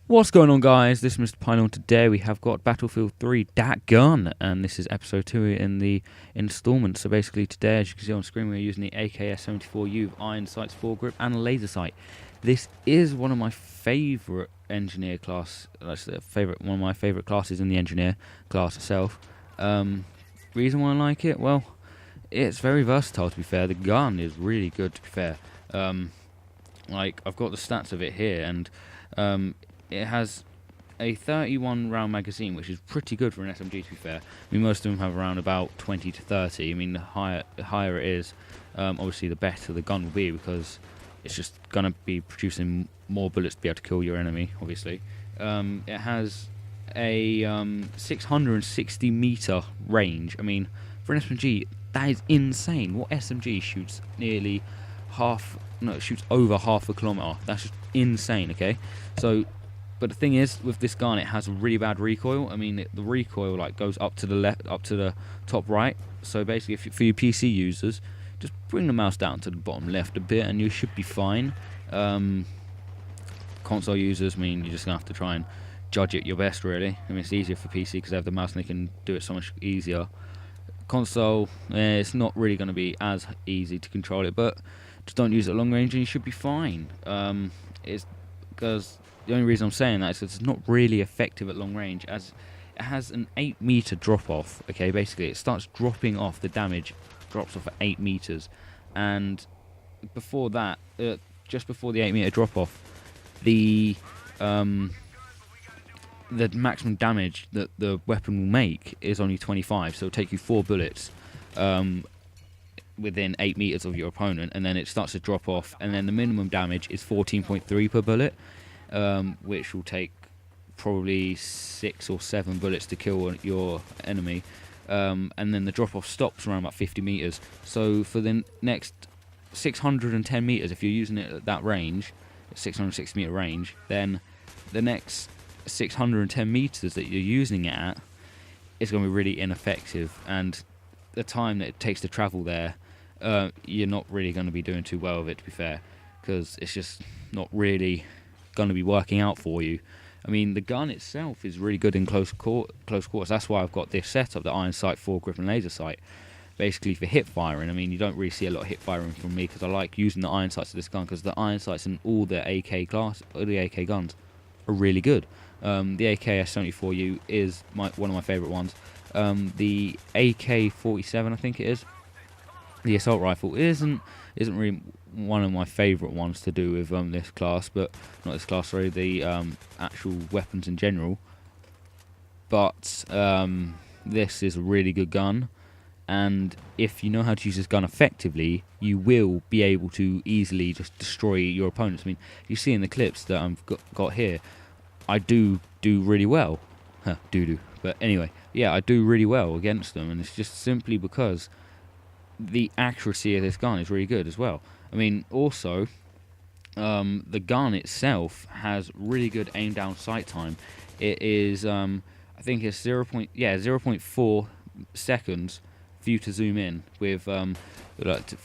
What's going on, guys? This is MrPielilGaming. Today we have got Battlefield 3 Dat Gun, and this is episode 2 in the installment. So basically today, as you can see on screen, we're using the AKS-74u with iron sights, foregrip and a laser sight. This is one of my favourite engineer class, one of my favourite classes in the engineer class itself. Reason why I like it? Well, it's very versatile, to be fair. The gun is really good, to be fair. I've got the stats of it here, and it has a 31 round magazine, which is pretty good for an SMG, to be fair. I mean, most of them have around about 20 to 30. I mean, the higher it is, obviously the better the gun will be, because it's just going to be producing more bullets to be able to kill your enemy, obviously. It has a 660 meter range. I mean, for an SMG, that is insane. What SMG shoots shoots over half a kilometer? That's just insane, okay? But the thing is, with this gun, it has a really bad recoil. I mean, the recoil goes up to the left, up to the top right. So basically, for your PC users, just bring the mouse down to the bottom left a bit, and you should be fine. Console users, I mean, you're just gonna have to try and judge it your best, really. I mean, it's easier for PC because they have the mouse and they can do it so much easier. Console, it's not really going to be as easy to control it, but just don't use it at long range and you should be fine. It's because the only reason I'm saying that is because it's not really effective at long range, as it has an 8 meter drop off. Okay, basically it starts dropping off, the damage drops off at 8 meters, and before that, just before the 8 meter drop off, the maximum damage that the weapon will make is only 25, so it'll take you 4 bullets within 8 meters of your opponent, and then it starts to drop off, and then the minimum damage is 14.3 per bullet, which will take probably 6 or 7 bullets to kill your enemy, and then the drop off stops around about 50 meters. So for the next 610 meters, if you're using it at that range, 660 meter range, then the next 610 meters that you're using it at is going to be really ineffective, and the time that it takes to travel there, you're not really going to be doing too well with it, to be fair, because it's just not really going to be working out for you. I mean, the gun itself is really good in close quarters. That's why I've got this setup, the iron sight, foregrip and laser sight, basically for hip firing. I mean, you don't really see a lot of hip firing from me because I like using the iron sights of this gun, because the iron sights in all the AK guns are really good. The AKS-74u is one of my favourite ones. The AK-47, I think it is, the assault rifle, isn't really one of my favourite ones to do with this class, but not this class, sorry, the actual weapons in general. But this is a really good gun, and if you know how to use this gun effectively, you will be able to easily just destroy your opponents. I mean, you see in the clips that I've got here, I do really well. But anyway, yeah, I do really well against them, and it's just simply because the accuracy of this gun is really good as well. I mean, also, the gun itself has really good aim down sight time. It is, I think it's 0.4 seconds for you to zoom in with for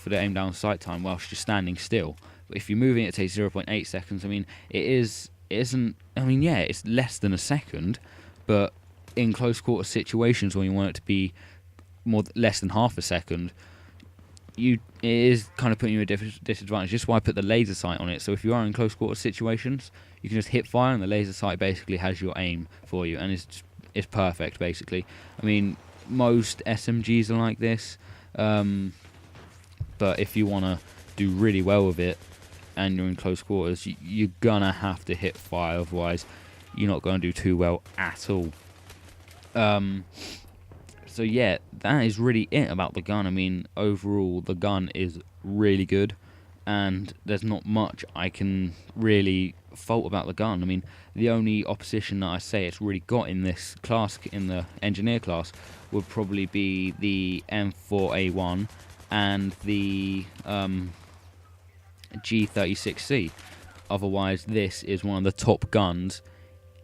the aim down sight time whilst you're standing still. But if you're moving, it takes 0.8 seconds. I mean, it's less than a second, but in close quarter situations when you want it to be less than half a second, it is kind of putting you at a disadvantage. Just why I put the laser sight on it. So if you are in close quarter situations, you can just hip fire, and the laser sight basically has your aim for you, and it's perfect, basically. I mean, most SMGs are like this, but if you want to do really well with it and you're in close quarters, you're gonna have to hip fire, otherwise you're not going to do too well at all. So yeah, that is really it about the gun. I mean, overall the gun is really good, and there's not much I can really fault about the gun. I mean, the only opposition that I say it's really got in this class, in the engineer class, would probably be the M4A1 and the G36C. Otherwise, this is one of the top guns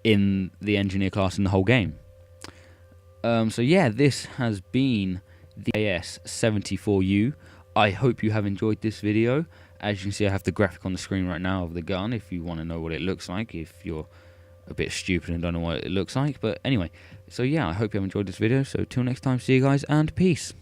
in the engineer class in the whole game. So yeah, this has been the AKS-74u. I hope you have enjoyed this video. As you can see, I have the graphic on the screen right now of the gun, if you want to know what it looks like, if you're a bit stupid and don't know what it looks like. But anyway, so yeah, I hope you have enjoyed this video. So till next time, see you guys, and peace.